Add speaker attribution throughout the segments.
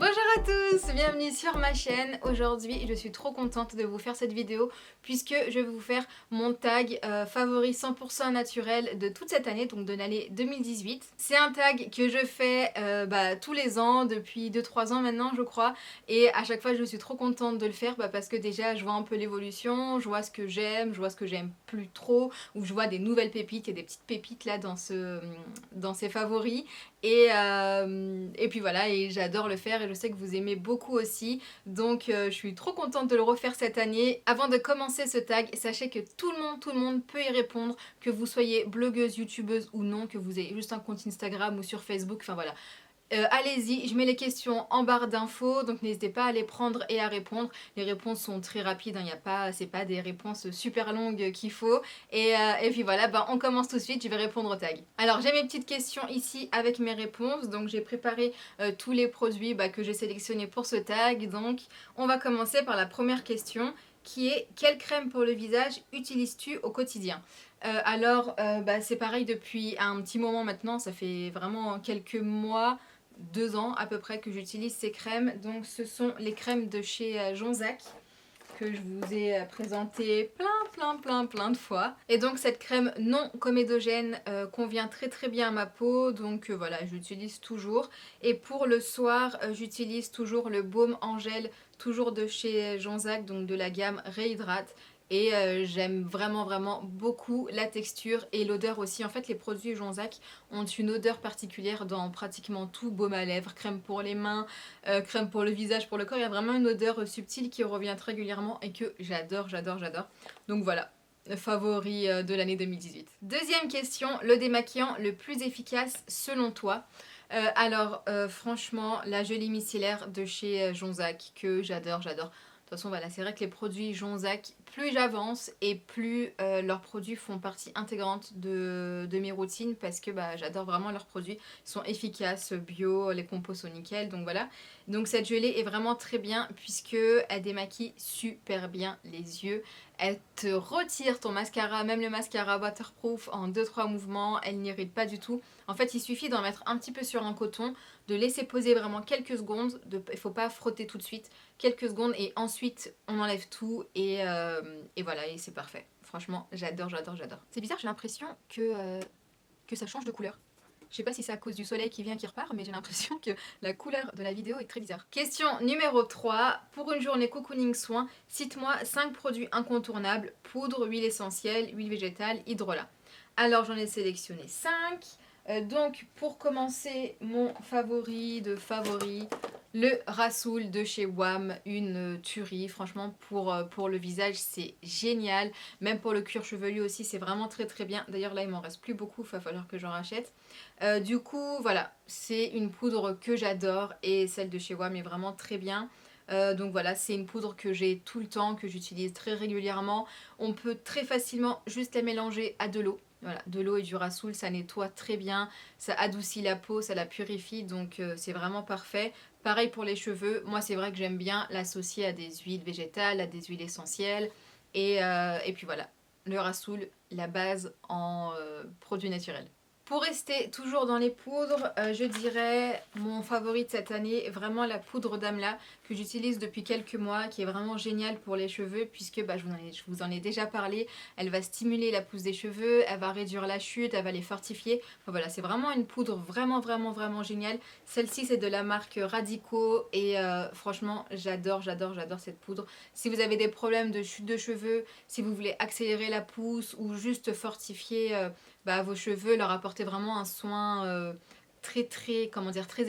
Speaker 1: Bonjour à tous, bienvenue sur ma chaîne. Aujourd'hui, je suis trop contente de vous faire cette vidéo puisque je vais vous faire mon tag favori 100% naturel de toute cette année, donc de l'année 2018. C'est un tag que je fais tous les ans, depuis 2-3 ans maintenant je crois, et à chaque fois je suis trop contente de le faire parce que déjà je vois un peu l'évolution, je vois ce que j'aime, je vois ce que j'aime plus trop, ou je vois des nouvelles pépites, il y a des petites pépites là dans ces favoris. Et puis voilà, et j'adore le faire et je sais que vous aimez beaucoup aussi. Donc je suis trop contente de le refaire cette année. Avant de commencer ce tag, sachez que tout le monde peut y répondre, que vous soyez blogueuse, youtubeuse ou non, que vous ayez juste un compte Instagram ou sur Facebook, enfin voilà. Allez-y, je mets les questions en barre d'infos, donc n'hésitez pas à les prendre et à répondre. Les réponses sont très rapides, hein, c'est pas des réponses super longues qu'il faut. Et puis voilà, on commence tout de suite, je vais répondre au tag. Alors j'ai mes petites questions ici avec mes réponses, donc j'ai préparé tous les produits que j'ai sélectionnés pour ce tag. Donc on va commencer par la première question qui est: quelle crème pour le visage utilises-tu au quotidien? C'est pareil depuis un petit moment maintenant, ça fait vraiment quelques mois, 2 ans à peu près que j'utilise ces crèmes. Donc ce sont les crèmes de chez Jonzac que je vous ai présenté plein de fois. Et donc cette crème non comédogène convient très bien à ma peau, donc voilà, j'utilise toujours. Et pour le soir, j'utilise toujours le baume en gel, toujours de chez Jonzac, donc de la gamme Réhydrate. Et j'aime vraiment beaucoup la texture et l'odeur aussi. En fait, les produits Jonzac ont une odeur particulière dans pratiquement tout: baume à lèvres, crème pour les mains, crème pour le visage, pour le corps. Il y a vraiment une odeur subtile qui revient très régulièrement et que j'adore. Donc voilà, favori de l'année 2018. Deuxième question: le démaquillant le plus efficace selon toi? Franchement, la gelée micellaire de chez Jonzac que j'adore. De toute façon, voilà, c'est vrai que les produits Jonzac, plus j'avance et plus leurs produits font partie intégrante de mes routines, parce que j'adore vraiment leurs produits. Ils sont efficaces, bio, les compos sont nickel, donc voilà. Donc cette gelée est vraiment très bien puisque elle démaquille super bien les yeux. Elle te retire ton mascara, même le mascara waterproof, en 2-3 mouvements. Elle n'irrite pas du tout. En fait, il suffit d'en mettre un petit peu sur un coton, de laisser poser vraiment quelques secondes. Il ne faut pas frotter tout de suite. Quelques secondes et ensuite on enlève tout et voilà, et c'est parfait. Franchement, j'adore. C'est bizarre, j'ai l'impression que ça change de couleur. Je sais pas si c'est à cause du soleil qui vient, qui repart, mais j'ai l'impression que la couleur de la vidéo est très bizarre. Question numéro 3. Pour une journée cocooning soin, cite-moi 5 produits incontournables: poudre, huile essentielle, huile végétale, hydrolat. Alors j'en ai sélectionné 5. Donc pour commencer, mon favori de favoris, le Rasoul de chez WAM, une tuerie. Franchement, pour le visage, c'est génial. Même pour le cuir chevelu aussi, c'est vraiment très bien. D'ailleurs, là, il m'en reste plus beaucoup, il va falloir que j'en rachète. Du coup, voilà, c'est une poudre que j'adore et celle de chez WAM est vraiment très bien. Donc voilà, c'est une poudre que j'ai tout le temps, que j'utilise très régulièrement. On peut très facilement juste la mélanger à de l'eau. Voilà, de l'eau et du Rasoul, ça nettoie très bien, ça adoucit la peau, ça la purifie, donc c'est vraiment parfait. Pareil pour les cheveux, moi c'est vrai que j'aime bien l'associer à des huiles végétales, à des huiles essentielles. Et puis voilà, le Rasoul, la base en produit naturel. Pour rester toujours dans les poudres, je dirais mon favori de cette année, vraiment la poudre d'Amla que j'utilise depuis quelques mois, qui est vraiment géniale pour les cheveux puisque je vous en ai déjà parlé. Elle va stimuler la pousse des cheveux, elle va réduire la chute, elle va les fortifier. Enfin voilà, c'est vraiment une poudre vraiment géniale. Celle-ci c'est de la marque Radico et franchement j'adore cette poudre. Si vous avez des problèmes de chute de cheveux, si vous voulez accélérer la pousse ou juste fortifier vos cheveux, leur apporter vraiment un soin très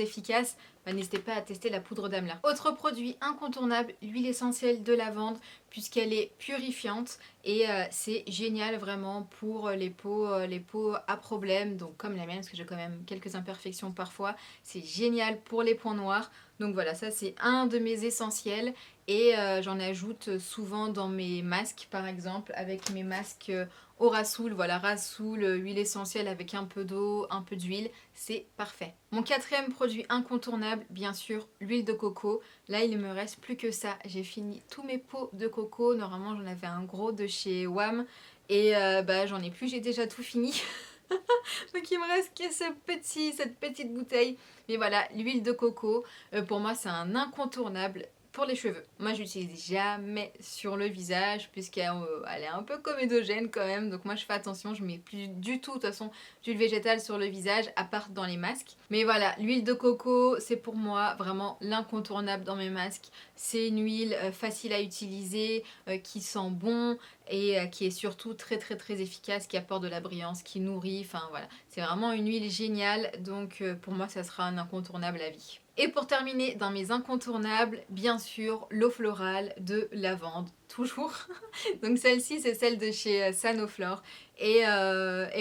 Speaker 1: efficace, n'hésitez pas à tester la poudre d'Amla. Autre produit incontournable, l'huile essentielle de lavande, puisqu'elle est purifiante et c'est génial vraiment pour les peaux à problème, donc comme la mienne, parce que j'ai quand même quelques imperfections parfois. C'est génial pour les points noirs. Donc voilà, ça c'est un de mes essentiels et j'en ajoute souvent dans mes masques, par exemple, avec mes masques au Rasoul. Voilà, Rasoul, huile essentielle avec un peu d'eau, un peu d'huile, c'est parfait. Mon quatrième produit incontournable, bien sûr, l'huile de coco. Là, il ne me reste plus que ça. J'ai fini tous mes pots de coco. Normalement, j'en avais un gros de chez WAM et j'en ai plus, j'ai déjà tout fini. Donc il me reste que cette petite bouteille. Mais voilà, l'huile de coco, pour moi c'est un incontournable pour les cheveux. Moi j'utilise jamais sur le visage puisqu'elle elle est un peu comédogène quand même. Donc moi je fais attention, je mets plus du tout de toute façon d'huile végétale sur le visage à part dans les masques. Mais voilà, l'huile de coco c'est pour moi vraiment l'incontournable dans mes masques. C'est une huile facile à utiliser, qui sent bon et qui est surtout très efficace, qui apporte de la brillance, qui nourrit, enfin voilà. C'est vraiment une huile géniale, donc pour moi ça sera un incontournable à vie. Et pour terminer, dans mes incontournables, bien sûr, l'eau florale de lavande, toujours. Donc celle-ci, c'est celle de chez Sanoflore. Et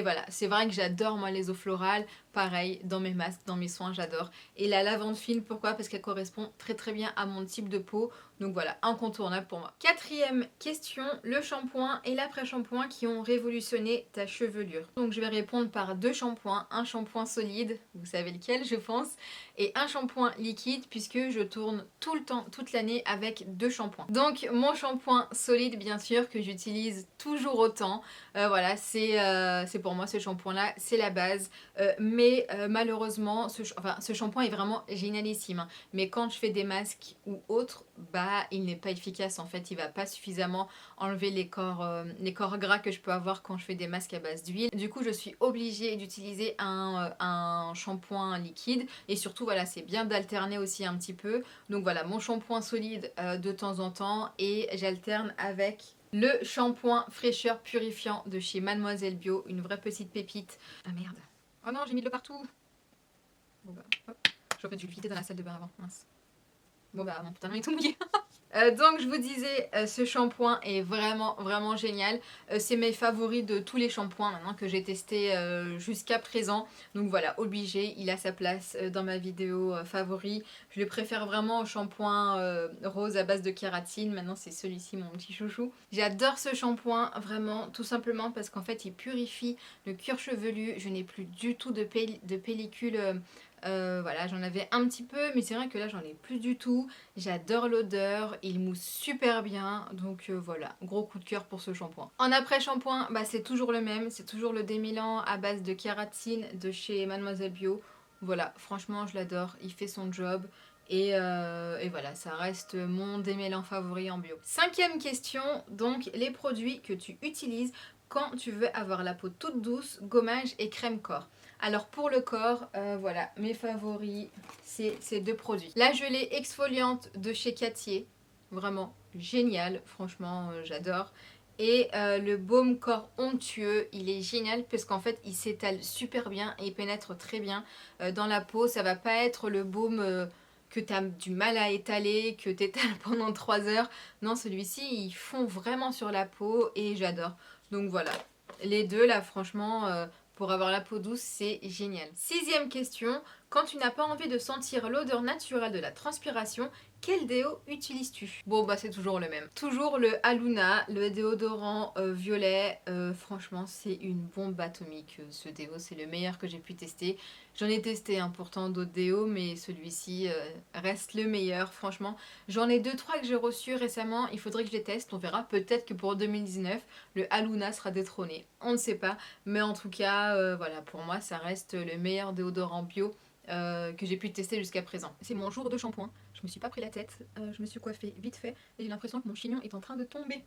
Speaker 1: voilà, c'est vrai que j'adore moi les eaux florales. Pareil, dans mes masques, dans mes soins, j'adore. Et la lavande fine, pourquoi? Parce qu'elle correspond très bien à mon type de peau. Donc voilà, incontournable pour moi. Quatrième question, le shampoing et l'après-shampoing qui ont révolutionné ta chevelure. Donc je vais répondre par deux shampoings. Un shampoing solide, vous savez lequel je pense, et un shampoing liquide puisque je tourne tout le temps, toute l'année avec deux shampoings. Donc mon shampoing solide bien sûr que j'utilise toujours autant. Voilà, c'est pour moi ce shampoing là, c'est la base. Mais malheureusement, ce shampoing est vraiment génialissime. Hein. Mais quand je fais des masques ou autres, bah il n'est pas efficace en fait. Il va pas suffisamment enlever les corps gras que je peux avoir quand je fais des masques à base d'huile. Du coup, je suis obligée d'utiliser un shampoing liquide. Et surtout, voilà, c'est bien d'alterner aussi un petit peu. Donc voilà, mon shampoing solide de temps en temps. Et j'alterne avec le shampoing fraîcheur purifiant de chez Mademoiselle Bio. Une vraie petite pépite. Ah merde. Oh non, j'ai mis de l'eau partout. Bon bah, hop. J'aurais dû le vider dans la salle de bain avant, mince. Bon bah, mon putain, il est tout mouillé. Donc je vous disais, ce shampoing est vraiment génial. C'est mes favoris de tous les shampoings maintenant que j'ai testé jusqu'à présent. Donc voilà, obligé, il a sa place dans ma vidéo favori. Je le préfère vraiment au shampoing rose à base de kératine. Maintenant c'est celui-ci mon petit chouchou. J'adore ce shampoing vraiment tout simplement parce qu'en fait il purifie le cuir chevelu. Je n'ai plus du tout de pellicule. Voilà, j'en avais un petit peu, mais c'est vrai que là j'en ai plus du tout. J'adore l'odeur, il mousse super bien, donc voilà, gros coup de cœur pour ce shampoing. En après-shampoing, bah, c'est toujours le même, c'est toujours le démêlant à base de kératine de chez Mademoiselle Bio. Voilà, franchement je l'adore, il fait son job. Et voilà, ça reste mon démêlant favori en bio. Cinquième question, donc les produits que tu utilises quand tu veux avoir la peau toute douce, gommage et crème corps. Alors pour le corps, voilà, mes favoris, c'est ces deux produits. La gelée exfoliante de chez Cattier, vraiment génial, franchement j'adore. Et le baume corps onctueux, il est génial parce qu'en fait il s'étale super bien et il pénètre très bien dans la peau. Ça va pas être le baume que tu as du mal à étaler, que tu étales pendant 3 heures. Non, celui-ci il fond vraiment sur la peau et j'adore. Donc voilà, les deux là franchement... pour avoir la peau douce, c'est génial. Sixième question, quand tu n'as pas envie de sentir l'odeur naturelle de la transpiration, quel déo utilises-tu? Bon bah c'est toujours le même. Toujours le Aluna, le déodorant violet. Franchement c'est une bombe atomique ce déo, c'est le meilleur que j'ai pu tester. J'en ai testé pourtant d'autres déos mais celui-ci reste le meilleur franchement. J'en ai 2-3 que j'ai reçus récemment, il faudrait que je les teste, on verra. Peut-être que pour 2019 le Aluna sera détrôné, on ne sait pas. Mais en tout cas voilà, pour moi ça reste le meilleur déodorant bio que j'ai pu tester jusqu'à présent. C'est mon jour de shampoing, je me suis pas pris la tête, je me suis coiffée vite fait et j'ai l'impression que mon chignon est en train de tomber.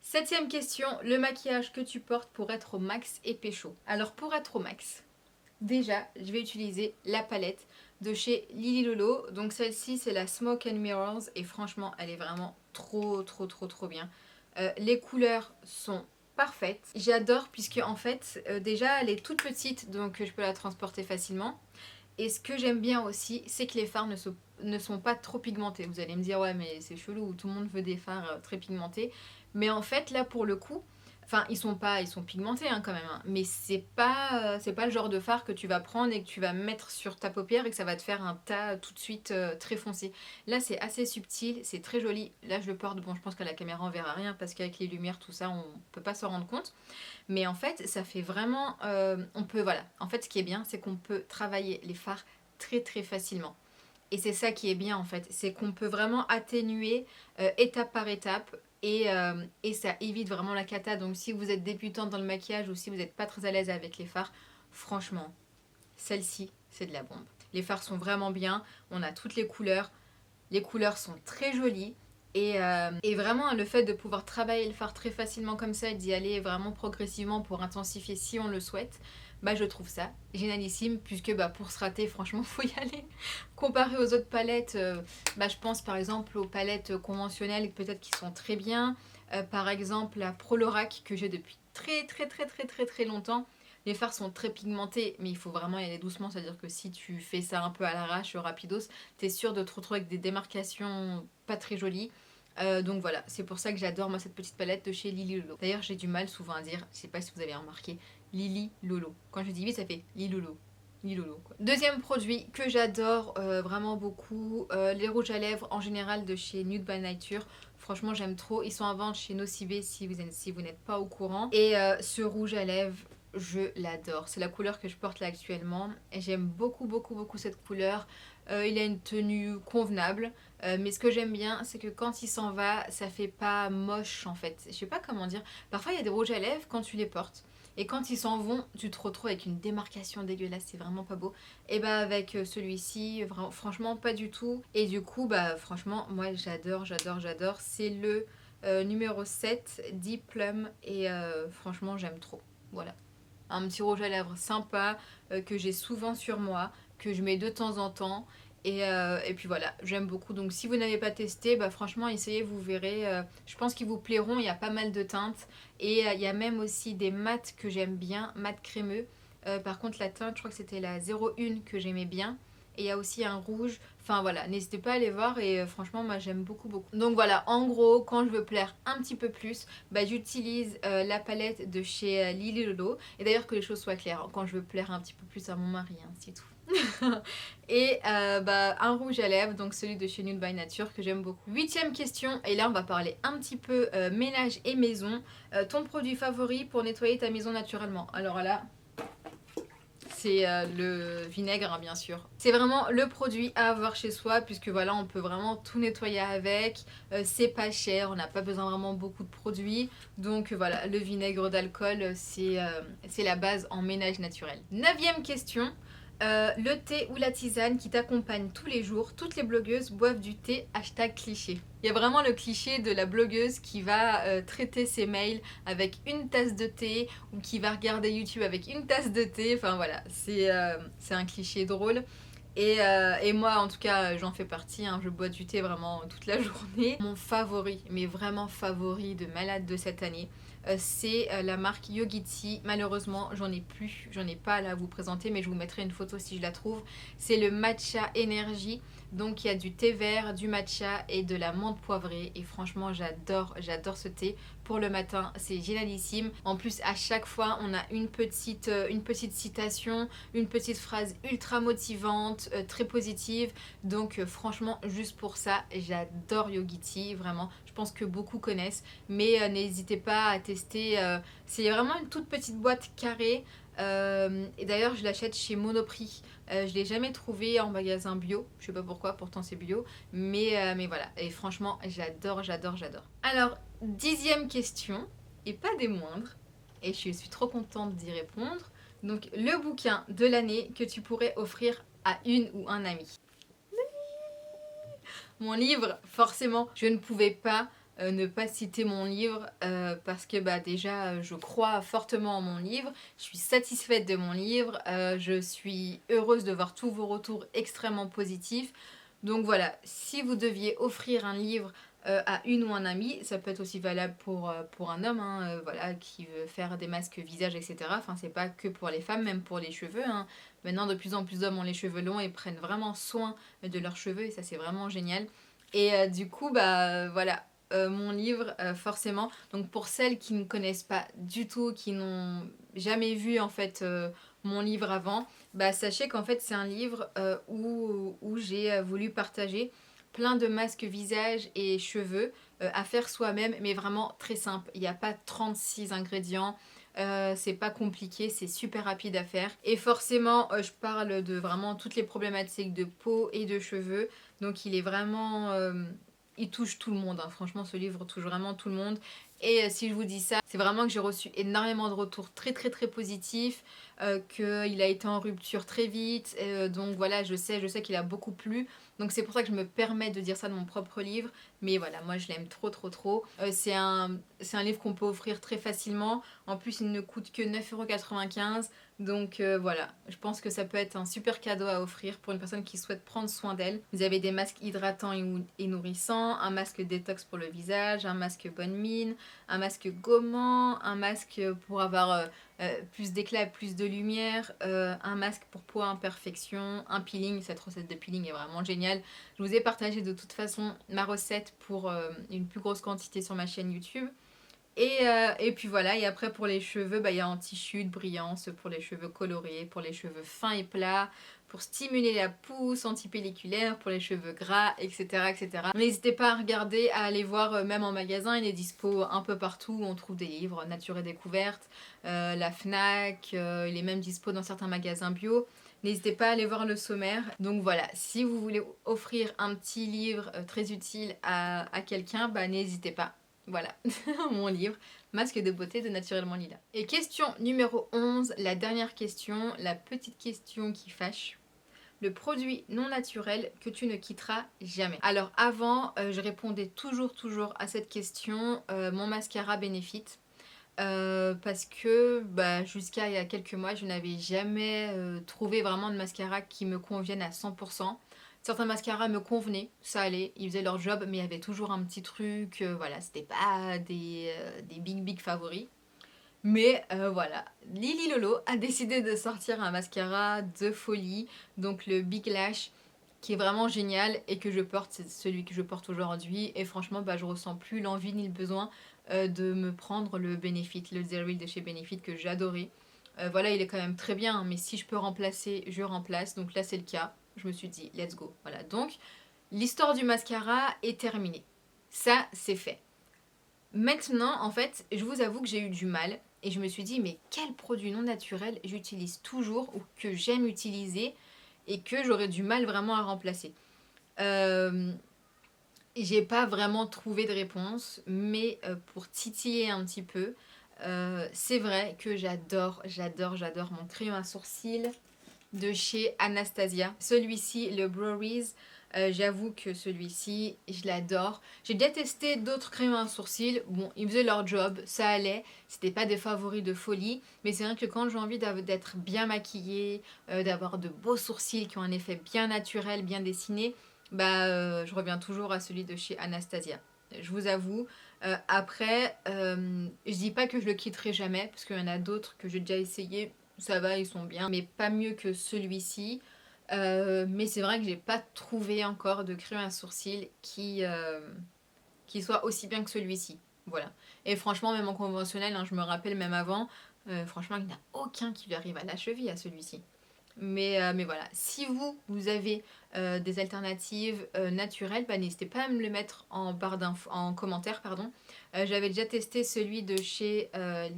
Speaker 1: Septième question, le maquillage que tu portes pour être au max et pécho. Alors pour être au max, déjà je vais utiliser la palette de chez Lily Lolo. Donc celle-ci c'est la Smoke and Mirrors et franchement elle est vraiment trop bien. Les couleurs sont parfaite. J'adore puisque en fait déjà elle est toute petite donc je peux la transporter facilement. Et ce que j'aime bien aussi c'est que les fards ne sont pas trop pigmentés. Vous allez me dire ouais mais c'est chelou, tout le monde veut des fards très pigmentés. Mais en fait là pour le coup, enfin ils sont pigmentés quand même. Hein, mais c'est pas le genre de fard que tu vas prendre et que tu vas mettre sur ta paupière et que ça va te faire un tas tout de suite très foncé. Là c'est assez subtil, c'est très joli. Là je le porte, bon je pense qu'à la caméra on verra rien parce qu'avec les lumières tout ça on peut pas s'en rendre compte. Mais en fait ça fait vraiment, on peut voilà. En fait ce qui est bien c'est qu'on peut travailler les fards très facilement. Et c'est ça qui est bien en fait, c'est qu'on peut vraiment atténuer étape par étape et ça évite vraiment la cata. Donc si vous êtes débutante dans le maquillage ou si vous n'êtes pas très à l'aise avec les fards, franchement, celle-ci, c'est de la bombe. Les fards sont vraiment bien, on a toutes les couleurs sont très jolies. Et vraiment le fait de pouvoir travailler le fard très facilement comme ça et d'y aller vraiment progressivement pour intensifier si on le souhaite, bah je trouve ça génialissime puisque bah pour se rater franchement faut y aller. Comparé aux autres palettes, bah je pense par exemple aux palettes conventionnelles peut-être qui sont très bien. Par exemple la Prolorac que j'ai depuis très longtemps. Les fards sont très pigmentés, mais il faut vraiment y aller doucement, c'est-à-dire que si tu fais ça un peu à l'arrache, rapidos, t'es sûr de te retrouver avec des démarcations pas très jolies. Donc voilà, c'est pour ça que j'adore moi cette petite palette de chez Lily Lolo. D'ailleurs j'ai du mal souvent à dire, je sais pas si vous avez remarqué, Lily Lolo. Quand je dis vite ça fait Lily Lolo. Lilolo, quoi. Deuxième produit que j'adore vraiment beaucoup, les rouges à lèvres en général de chez Nude by Nature. Franchement j'aime trop, ils sont en vente chez Nocibé si vous n'êtes pas au courant. Et ce rouge à lèvres, je l'adore. C'est la couleur que je porte là actuellement et j'aime beaucoup cette couleur. Il a une tenue convenable, mais ce que j'aime bien c'est que quand il s'en va ça fait pas moche en fait. Je sais pas comment dire. Parfois il y a des rouges à lèvres quand tu les portes et quand ils s'en vont tu te retrouves avec une démarcation dégueulasse, c'est vraiment pas beau. Et bah avec celui-ci franchement pas du tout. Et du coup bah franchement moi j'adore. C'est le numéro 7 Deep Plum et franchement j'aime trop. Voilà. Un petit rouge à lèvres sympa que j'ai souvent sur moi, que je mets de temps en temps. Et puis voilà, j'aime beaucoup. Donc si vous n'avez pas testé, bah franchement essayez, vous verrez. Je pense qu'ils vous plairont, il y a pas mal de teintes. Et il y a même aussi des mats que j'aime bien, mat crémeux. Par contre la teinte, je crois que c'était la 01 que j'aimais bien. Et il y a aussi un rouge. Enfin voilà, n'hésitez pas à aller voir et franchement moi j'aime beaucoup. Donc voilà, en gros, quand je veux plaire un petit peu plus, bah, j'utilise la palette de chez Lily Lolo. Et d'ailleurs que les choses soient claires, hein, quand je veux plaire un petit peu plus à mon mari, hein, c'est tout. Et bah, un rouge à lèvres, donc celui de chez Nude by Nature que j'aime beaucoup. Huitième question, et là on va parler un petit peu ménage et maison. Ton produit favori pour nettoyer ta maison naturellement? Alors là, c'est le vinaigre hein, bien sûr. C'est vraiment le produit à avoir chez soi puisque voilà on peut vraiment tout nettoyer avec, c'est pas cher, on n'a pas besoin vraiment beaucoup de produits. Donc voilà, le vinaigre d'alcool c'est la base en ménage naturel. Neuvième question. Le thé ou la tisane qui t'accompagne tous les jours. Toutes les blogueuses boivent du thé, hashtag cliché. Il y a vraiment le cliché de la blogueuse qui va traiter ses mails avec une tasse de thé ou qui va regarder YouTube avec une tasse de thé. Enfin voilà, c'est un cliché drôle. Et moi en tout cas j'en fais partie, hein, je bois du thé vraiment toute la journée. Mon favori, mais vraiment favori de malade de cette année, c'est la marque Yogiti. Malheureusement j'en ai plus, j'en ai pas là à vous présenter mais je vous mettrai une photo si je la trouve. C'est le Matcha Energy. Donc il y a du thé vert, du matcha et de la menthe poivrée. Et franchement j'adore ce thé. Pour le matin, c'est génialissime. En plus, à chaque fois, on a une petite citation, une petite phrase ultra motivante, très positive. Donc franchement, juste pour ça, j'adore Yogiti, vraiment. Je pense que beaucoup connaissent. Mais n'hésitez pas à tester. C'est vraiment une toute petite boîte carrée. Et d'ailleurs je l'achète chez Monoprix. Je l'ai jamais trouvé en magasin bio, je sais pas pourquoi, pourtant c'est bio, mais voilà, et franchement j'adore. Alors, dixième question, et pas des moindres, et je suis trop contente d'y répondre. Donc le bouquin de l'année que tu pourrais offrir à une ou un ami. Mon livre, forcément, je ne pouvais pas ne pas citer mon livre parce que bah, déjà je crois fortement en mon livre, je suis satisfaite de mon livre, je suis heureuse de voir tous vos retours extrêmement positifs. Donc voilà, si vous deviez offrir un livre à une ou un ami, ça peut être aussi valable pour un homme hein, voilà, qui veut faire des masques visage, etc. Enfin, c'est pas que pour les femmes, même pour les cheveux. Hein. Maintenant, de plus en plus d'hommes ont les cheveux longs et prennent vraiment soin de leurs cheveux et ça, c'est vraiment génial. Et du coup, bah voilà, mon livre, forcément. Donc pour celles qui ne connaissent pas du tout, qui n'ont jamais vu en fait mon livre avant, bah sachez qu'en fait c'est un livre où j'ai voulu partager plein de masques visage et cheveux à faire soi-même, mais vraiment très simple. Il n'y a pas 36 ingrédients. C'est pas compliqué, c'est super rapide à faire. Et forcément, je parle de vraiment toutes les problématiques de peau et de cheveux. Donc il est vraiment il touche tout le monde, hein. Franchement ce livre touche vraiment tout le monde. Et si je vous dis ça, c'est vraiment que j'ai reçu énormément de retours très très très positifs, qu'il a été en rupture très vite, donc voilà, je sais qu'il a beaucoup plu. Donc c'est pour ça que je me permets de dire ça dans mon propre livre. Mais voilà, moi je l'aime trop trop trop. C'est un livre qu'on peut offrir très facilement. En plus il ne coûte que 9,95 €. Donc voilà, je pense que ça peut être un super cadeau à offrir pour une personne qui souhaite prendre soin d'elle. Vous avez des masques hydratants et nourrissants, un masque détox pour le visage, un masque bonne mine, un masque gommant, un masque pour avoir plus d'éclat et plus de lumière, un masque pour peau à imperfection, un peeling. Cette recette de peeling est vraiment géniale. Je vous ai partagé de toute façon ma recette pour une plus grosse quantité sur ma chaîne YouTube. Et puis voilà, et après pour les cheveux, il y a anti-chute, brillance pour les cheveux colorés, pour les cheveux fins et plats, pour stimuler la pousse, anti-pelliculaire, pour les cheveux gras, etc. etc. N'hésitez pas à regarder, à aller voir même en magasin, il est dispo un peu partout où on trouve des livres, Nature et Découverte, la Fnac, il est même dispo dans certains magasins bio. N'hésitez pas à aller voir le sommaire. Donc voilà, si vous voulez offrir un petit livre très utile à quelqu'un, n'hésitez pas. Voilà, mon livre, Masque de beauté de Naturellement Lila. Et question numéro 11, la dernière question, la petite question qui fâche. Le produit non naturel que tu ne quitteras jamais. Alors avant, je répondais toujours à cette question, mon mascara Benefit. Parce que jusqu'à il y a quelques mois, je n'avais jamais trouvé vraiment de mascara qui me convienne à 100%. Certains mascaras me convenaient, ça allait, ils faisaient leur job, mais il y avait toujours un petit truc, voilà, c'était pas des big favoris. Mais voilà, Lily Lolo a décidé de sortir un mascara de folie, donc le Big Lash, qui est vraiment génial et que je porte, c'est celui que je porte aujourd'hui. Et franchement, je ressens plus l'envie ni le besoin de me prendre le Benefit, le Zero Heal de chez Benefit que j'adorais. Voilà, il est quand même très bien, hein, mais si je peux remplacer, je remplace. Donc là, c'est le cas. Je me suis dit, let's go. Voilà, donc l'histoire du mascara est terminée. Ça, c'est fait. Maintenant, en fait, je vous avoue que j'ai eu du mal et je me suis dit, mais quel produit non naturel j'utilise toujours ou que j'aime utiliser et que j'aurais du mal vraiment à remplacer. J'ai pas vraiment trouvé de réponse, mais pour titiller un petit peu, c'est vrai que j'adore mon crayon à sourcils de chez Anastasia. Celui-ci, le Browies, j'avoue que celui-ci, je l'adore. J'ai déjà testé d'autres crayons à sourcils. Bon, ils faisaient leur job, ça allait. C'était pas des favoris de folie. Mais c'est vrai que quand j'ai envie d'être bien maquillée, d'avoir de beaux sourcils qui ont un effet bien naturel, bien dessiné, je reviens toujours à celui de chez Anastasia. Je vous avoue. Après, je dis pas que je le quitterai jamais, parce qu'il y en a d'autres que j'ai déjà essayé. Ça va, ils sont bien, mais pas mieux que celui-ci. Mais c'est vrai que j'ai pas trouvé encore de crayon à sourcils qui soit aussi bien que celui-ci. Voilà. Et franchement, même en conventionnel, hein, je me rappelle même avant, franchement, il n'y en a aucun qui lui arrive à la cheville à celui-ci. Mais voilà, si vous avez des alternatives naturelles, n'hésitez pas à me le mettre en commentaire. Pardon. J'avais déjà testé celui de chez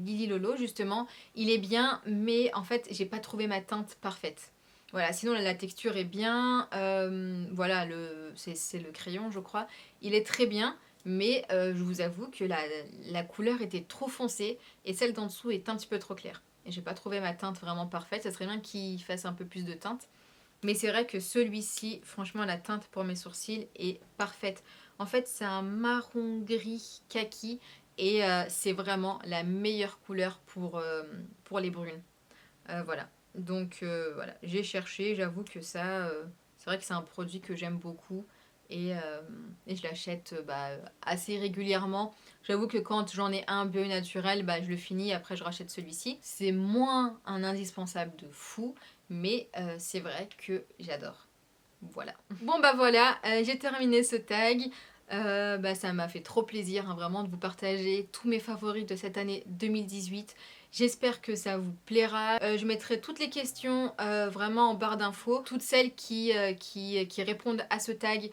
Speaker 1: Lily Lolo, justement. Il est bien, mais en fait, j'ai pas trouvé ma teinte parfaite. Voilà, sinon la texture est bien. Voilà, c'est le crayon, je crois. Il est très bien, mais je vous avoue que la couleur était trop foncée et celle d'en dessous est un petit peu trop claire. Et j'ai pas trouvé ma teinte vraiment parfaite. Ça serait bien qu'il fasse un peu plus de teinte. Mais c'est vrai que celui-ci, franchement, la teinte pour mes sourcils est parfaite. En fait, c'est un marron gris kaki et c'est vraiment la meilleure couleur pour les brunes. Voilà. Donc voilà, j'ai cherché. J'avoue que ça, c'est vrai que c'est un produit que j'aime beaucoup. Et je l'achète assez régulièrement. J'avoue que quand j'en ai un bio naturel, je le finis, après je rachète celui-ci. C'est moins un indispensable de fou, mais c'est vrai que j'adore. Voilà. Bon voilà, j'ai terminé ce tag. Ça m'a fait trop plaisir hein, vraiment de vous partager tous mes favoris de cette année 2018. J'espère que ça vous plaira. Je mettrai toutes les questions vraiment en barre d'infos. Toutes celles qui répondent à ce tag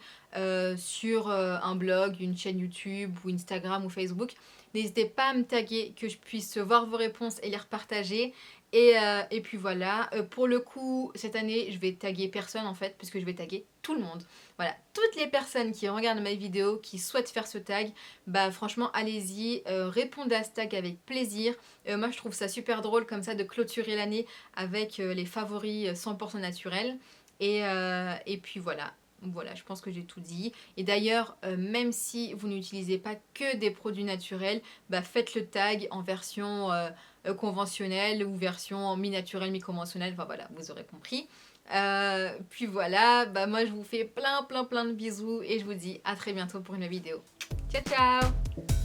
Speaker 1: sur un blog, une chaîne YouTube ou Instagram ou Facebook. N'hésitez pas à me taguer, que je puisse voir vos réponses et les repartager. Et puis voilà, pour le coup, cette année, je vais taguer personne en fait, puisque je vais taguer tout le monde. Voilà, toutes les personnes qui regardent mes vidéos, qui souhaitent faire ce tag, bah franchement, allez-y, répondez à ce tag avec plaisir. Moi, je trouve ça super drôle comme ça de clôturer l'année avec les favoris 100% naturels. Et puis voilà. Voilà, je pense que j'ai tout dit. Et d'ailleurs, même si vous n'utilisez pas que des produits naturels, bah faites le tag en version conventionnelle ou version mi-naturelle, mi-conventionnelle. Enfin voilà, vous aurez compris. Puis voilà, bah moi je vous fais plein de bisous et je vous dis à très bientôt pour une vidéo. Ciao ciao!